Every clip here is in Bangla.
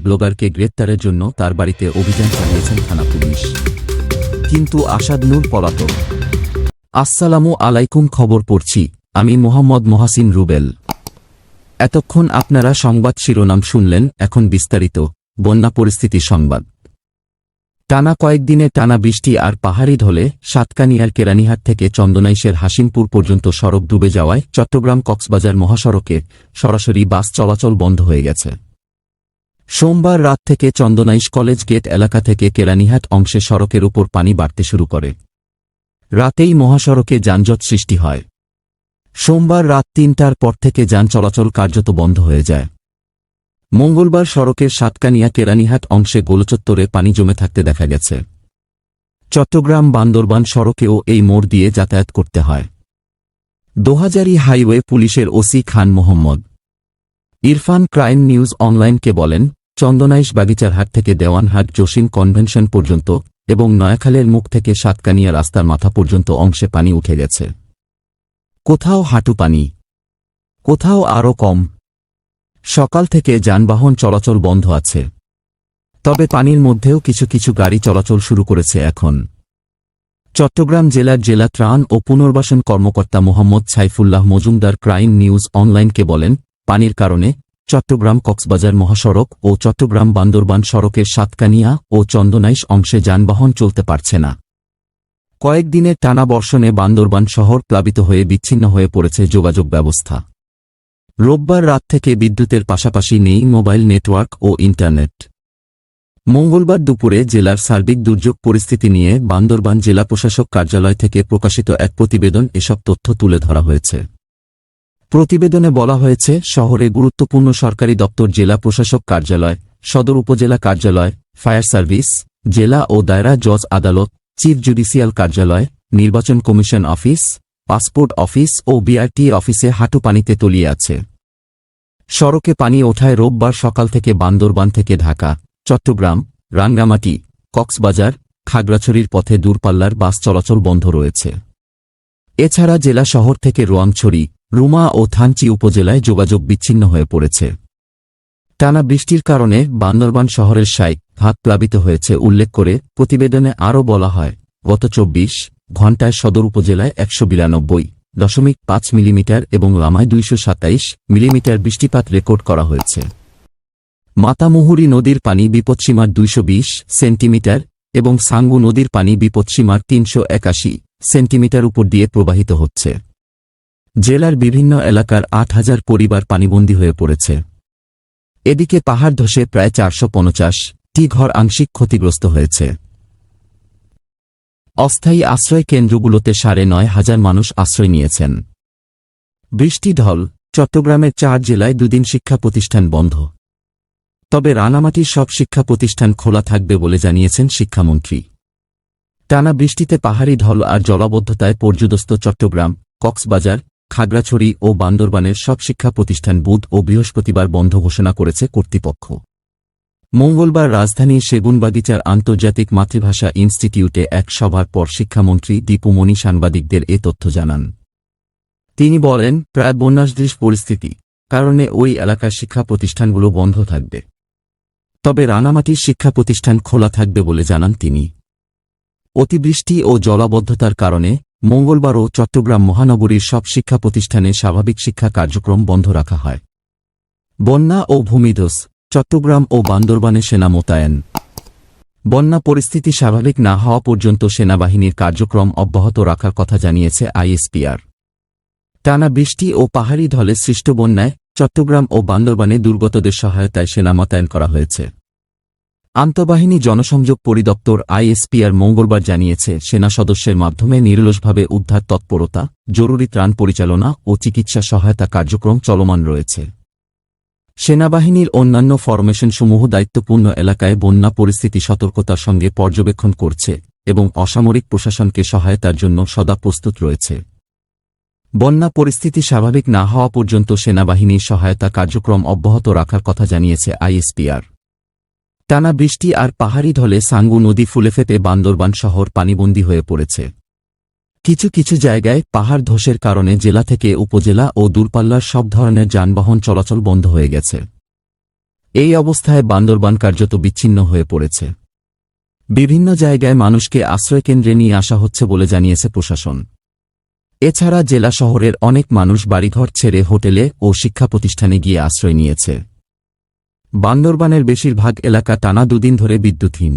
ব্লগারকে গ্রেপ্তারের জন্য তার বাড়িতে অভিযান চালিয়েছেন থানা পুলিশ, কিন্তু আসাদ নূর পলাতক। আসসালামু আলাইকুম, খবর পড়ছি আমি মোহাম্মদ মহাসিন রুবেল। এতক্ষণ আপনারা সংবাদ শিরোনাম শুনলেন, এখন বিস্তারিত। বন্যা পরিস্থিতি সংবাদ। টানা কয়েকদিনে টানা বৃষ্টি আর পাহাড়ি ঢলে সাতকানিয়ার কেরানীহাট থেকে চন্দনাইশের হাসিমপুর পর্যন্ত সড়ক ডুবে যাওয়ায় চট্টগ্রাম কক্সবাজার মহাসড়কে সরাসরি বাস চলাচল বন্ধ হয়ে গেছে। সোমবার রাত থেকে চন্দনাইশ কলেজ গেট এলাকা থেকে কেরানীহাট অংশে সড়কের উপর পানি বাড়তে শুরু করে। রাতেই মহাসড়কে যানজট সৃষ্টি হয়। সোমবার রাত ৩টার পর থেকে যান চলাচল কার্যত বন্ধ হয়ে যায়। মঙ্গলবার সড়কের সাতকানিয়া কেরানীহাট অংশে গোলচত্বরে পানি জমে থাকতে দেখা গেছে। চট্টগ্রাম বান্দরবান সড়কেও এই মোড় দিয়ে যাতায়াত করতে হয়। দোহাজারী হাইওয়ে পুলিশের OC Khan Mohammad Irfan crime news অনলাইনকে বলেন, চন্দনাইশ বাগিচারহাট থেকে দেওয়ানহাট জসিম কনভেনশন পর্যন্ত এবং নয়াখালের মুখ থেকে সাতকানিয়া রাস্তার মাথা পর্যন্ত অংশে পানি উঠে গেছে। কোথাও হাঁটু পানি, কোথাও আরও কম। সকাল থেকে যানবাহন চলাচল বন্ধ আছে, তবে পানির মধ্যেও কিছু কিছু গাড়ি চলাচল শুরু করেছে এখন। চট্টগ্রাম জেলার জেলা ত্রাণ ও পুনর্বাসন কর্মকর্তা মোহাম্মদ সাইফুল্লাহ মজুমদার ক্রাইম নিউজ অনলাইনকে বলেন, পানির কারণে চট্টগ্রাম কক্সবাজার মহাসড়ক ও চট্টগ্রাম বান্দরবান সড়কের সাতকানিয়া ও চন্দনাইশ অংশে যানবাহন চলতে পারছে না। কয়েকদিনের টানা বর্ষণে বান্দরবান শহর প্লাবিত হয়ে বিচ্ছিন্ন হয়ে পড়েছে যোগাযোগ ব্যবস্থা। রোববার রাত থেকে বিদ্যুতের পাশাপাশি নেই মোবাইল নেটওয়ার্ক ও ইন্টারনেট। মঙ্গলবার দুপুরে জেলার সার্বিক দুর্যোগ পরিস্থিতি নিয়ে বান্দরবান জেলা প্রশাসক কার্যালয় থেকে প্রকাশিত এক প্রতিবেদন এসব তথ্য তুলে ধরা হয়েছে। প্রতিবেদনে বলা হয়েছে, শহরে গুরুত্বপূর্ণ সরকারি দপ্তর, জেলা প্রশাসক কার্যালয়, সদর উপজেলা কার্যালয়, ফায়ার সার্ভিস, জেলা ও দায়রা জজ আদালত, চিফ জুডিশিয়াল কার্যালয়, নির্বাচন কমিশন অফিস, পাসপোর্ট অফিস ও বিআরটিএ অফিসে হাঁটু পানিতে তলিয়ে আছে। সড়কে পানি ওঠায় রোববার সকাল থেকে বান্দরবান থেকে ঢাকা, চট্টগ্রাম, রাঙ্গামাটি, কক্সবাজার, খাগড়াছড়ির পথে দূরপাল্লার বাস চলাচল বন্ধ রয়েছে। এছাড়া জেলা শহর থেকে রোয়াংছড়ি, রুমা ও থানচি উপজেলায় যোগাযোগ বিচ্ছিন্ন হয়ে পড়েছে। টানা বৃষ্টির কারণে বান্দরবান শহরের ৬০ ভাগ প্লাবিত হয়েছে উল্লেখ করে প্রতিবেদনে আরও বলা হয়, গত ২৪ ঘণ্টায় সদর উপজেলায় ১৯২.৫ মিলিমিটার এবং লামায় ২২৭ মিলিমিটার বৃষ্টিপাত রেকর্ড করা হয়েছে। মাতামুহুরী নদীর পানি বিপৎসীমার ২২০ সেন্টিমিটার এবং সাঙ্গু নদীর পানি বিপৎসীমার ৩৮১ সেন্টিমিটার উপর দিয়ে প্রবাহিত হচ্ছে। জেলার বিভিন্ন এলাকার ৮,০০০ পরিবার পানিবন্দী হয়ে পড়েছে। এদিকে পাহাড় ধসে প্রায় ৪৫০টি ঘর আংশিক ক্ষতিগ্রস্ত হয়েছে। অস্থায়ী আশ্রয় কেন্দ্রগুলোতে ৯,৫০০ মানুষ আশ্রয় নিয়েছেন। বৃষ্টি ঢল, চট্টগ্রামের ৪ জেলায় দুদিন শিক্ষা প্রতিষ্ঠান বন্ধ। তবে রাঙামাটির সব শিক্ষা প্রতিষ্ঠান খোলা থাকবে বলে জানিয়েছেন শিক্ষামন্ত্রী। টানা বৃষ্টিতে পাহাড়ি ঢল আর জলাবদ্ধতায় পর্যুদস্ত চট্টগ্রাম, কক্সবাজার, খাগড়াছড়ি ও বান্দরবানের সব শিক্ষা প্রতিষ্ঠান বুধ ও বৃহস্পতিবার বন্ধ ঘোষণা করেছে কর্তৃপক্ষ। মঙ্গলবার রাজধানীর সেগুনবাগিচার আন্তর্জাতিক মাতৃভাষা ইনস্টিটিউটে এক সভার পর শিক্ষামন্ত্রী দীপু মনি সাংবাদিকদের এ তথ্য জানান। তিনি বলেন, প্রায় বন্যাসদৃশ পরিস্থিতি কারণে ওই এলাকার শিক্ষা প্রতিষ্ঠানগুলো বন্ধ থাকবে, তবে রাঙামাটির শিক্ষা প্রতিষ্ঠান খোলা থাকবে বলে জানান তিনি। অতিবৃষ্টি ও জলাবদ্ধতার কারণে মঙ্গলবারও চট্টগ্রাম মহানগরীর সব শিক্ষা প্রতিষ্ঠানে স্বাভাবিক শিক্ষা কার্যক্রম বন্ধ রাখা হয়। বন্যা ও ভূমিধস, চট্টগ্রাম ও বান্দরবানে সেনা মোতায়েন। বন্যা পরিস্থিতি স্বাভাবিক না হওয়া পর্যন্ত সেনাবাহিনীর কার্যক্রম অব্যাহত রাখার কথা জানিয়েছে আইএসপিআর। টানা বৃষ্টি ও পাহাড়ি ঢলে সৃষ্ট বন্যায় চট্টগ্রাম ও বান্দরবানে দুর্গতদের সহায়তায় সেনা মোতায়েন করা হয়েছে। আন্তঃবাহিনী জনসংযোগ পরিদপ্তর আইএসপিআর মঙ্গলবার জানিয়েছে, সেনা সদস্যের মাধ্যমে নিরলসভাবে উদ্ধার তৎপরতা, জরুরি ত্রাণ পরিচালনা ও চিকিৎসা সহায়তা কার্যক্রম চলমান রয়েছে। সেনাবাহিনীর অন্যান্য ফরমেশনসমূহ দায়িত্বপূর্ণ এলাকায় বন্যা পরিস্থিতি সতর্কতার সঙ্গে পর্যবেক্ষণ করছে এবং অসামরিক প্রশাসনকে সহায়তার জন্য সদা প্রস্তুত রয়েছে। বন্যা পরিস্থিতি স্বাভাবিক না হওয়া পর্যন্ত সেনাবাহিনীর সহায়তা কার্যক্রম অব্যাহত রাখার কথা জানিয়েছে আইএসপিআর। টানা বৃষ্টি আর পাহাড়ি ঢলে সাঙ্গু নদী ফুলে ফেপে বান্দরবান শহর পানিবন্দী হয়ে পড়েছে। কিছু কিছু জায়গায় পাহাড় ধসের কারণে জেলা থেকে উপজেলা ও দূরপাল্লার সব ধরনের যানবাহন চলাচল বন্ধ হয়ে গেছে। এই অবস্থায় বান্দরবান কার্যত বিচ্ছিন্ন হয়ে পড়েছে। বিভিন্ন জায়গায় মানুষকে আশ্রয়কেন্দ্রে নিয়ে আসা হচ্ছে বলে জানিয়েছে প্রশাসন। এছাড়া জেলা শহরের অনেক মানুষ বাড়িঘর ছেড়ে হোটেলে ও শিক্ষা প্রতিষ্ঠানে গিয়ে আশ্রয় নিয়েছে। বান্দরবানের বেশিরভাগ এলাকা টানা দুদিন ধরে বিদ্যুৎহীন।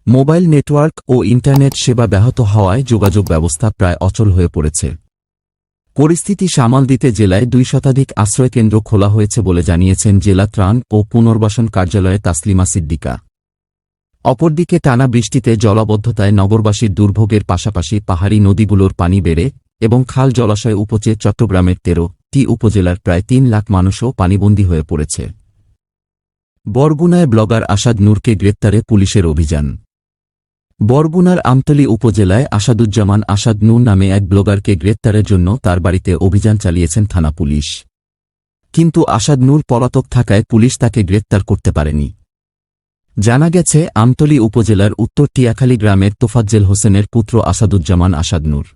মোবাইল নেটওয়ার্ক ও ইন্টারনেট সেবা ব্যাহত হওয়ায় যোগাযোগ ব্যবস্থা প্রায় অচল হয়ে পড়েছে। পরিস্থিতি সামাল দিতে জেলায় 2 শতাধিক আশ্রয়কেন্দ্র খোলা হয়েছে বলে জানিয়েছেন জেলা ত্রাণ ও পুনর্বাসন কার্যালয়ে তাসলিমা সিদ্দিকা। অপরদিকে টানা বৃষ্টিতে জলাবদ্ধতায় নগরবাসীর দুর্ভোগের পাশাপাশি পাহাড়ি নদীগুলোর পানি বেড়ে এবং খাল জলাশয় উপচে চট্টগ্রামের 13টি উপজেলার প্রায় 3 লাখ মানুষও পানিবন্দী হয়ে পড়েছে। বরগুনায় ব্লগার আসাদ নূরকে গ্রেপ্তারে পুলিশের অভিযান। বরগুনার আমতলী উপজেলায় আসাদুজ্জামান আসাদ নূর নামে এক ব্লগারকে গ্রেপ্তারের জন্য তার বাড়িতে অভিযান চালিয়েছেন থানা পুলিশ। কিন্তু আসাদ নূর পলাতক থাকায় পুলিশ তাকে গ্রেপ্তার করতে পারেনি। জানা গেছে, আমতলী উপজেলার উত্তর টিয়াখালী গ্রামের তোফাজ্জেল হোসেনের পুত্র আসাদুজ্জামান আসাদ নূর।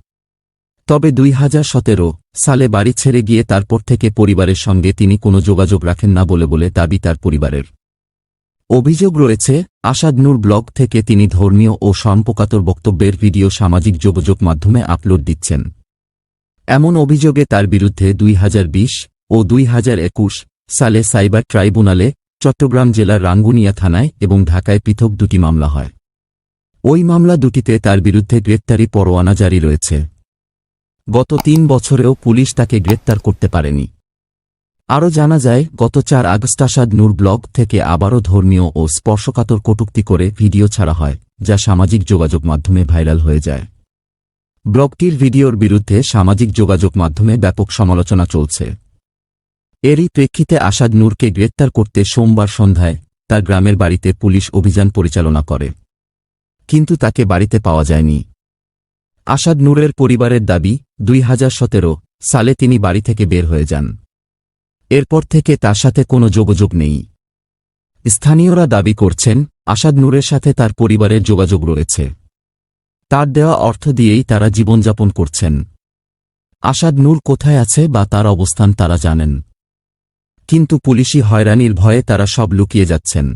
তবে 2017 সালে বাড়ি ছেড়ে গিয়ে তারপর থেকে পরিবারের সঙ্গে তিনি কোনো যোগাযোগ রাখেন না বলে দাবি তার পরিবারের। অভিযোগ রয়েছে, আসাদ নূর ব্লগ থেকে তিনি ধর্মীয় ও সম্পর্কাতর বক্তব্যের ভিডিও সামাজিক যোগাযোগ মাধ্যমে আপলোড দিচ্ছেন। এমন অভিযোগে তার বিরুদ্ধে 2020 ও 2021 সালে সাইবার ট্রাইব্যুনালে, চট্টগ্রাম জেলার রাঙ্গুনিয়া থানায় এবং ঢাকায় পৃথক 2টি মামলা হয়। ওই মামলা দুটিতে তার বিরুদ্ধে গ্রেপ্তারি পরোয়ানা জারি রয়েছে। গত 3 বছরেও পুলিশ তাকে গ্রেপ্তার করতে পারেনি। আরও জানা যায়, গত 4 আগস্ট আসাদ নূর ব্লগ থেকে আবারও ধর্মীয় ও স্পর্শকাতর কটূক্তি করে ভিডিও ছাড়া হয়, যা সামাজিক যোগাযোগ মাধ্যমে ভাইরাল হয়ে যায়। ব্লগটির ভিডিওর বিরুদ্ধে সামাজিক যোগাযোগ মাধ্যমে ব্যাপক সমালোচনা চলছে। এরই প্রেক্ষিতে আসাদ নূরকে গ্রেপ্তার করতে সোমবার সন্ধ্যায় তার গ্রামের বাড়িতে পুলিশ অভিযান পরিচালনা করে, কিন্তু তাকে বাড়িতে পাওয়া যায়নি। আসাদ নূরের পরিবারের দাবি, 2017 সালে তিনি বাড়ি থেকে বের হয়ে যান। এরপর থেকে তার সাথে কোনো যোগাযোগ নেই। স্থানীয়রা দাবি করছেন, আসাদ নূরের সাথে তার পরিবারের যোগাযোগ রয়েছে। তার দেওয়া অর্থ দিয়েই তারা জীবনযাপন করছেন। আসাদ নূর কোথায় আছে বা তার অবস্থান তারা জানেন, কিন্তু পুলিশি হয়রানির ভয়ে তারা সব লুকিয়ে যাচ্ছেন।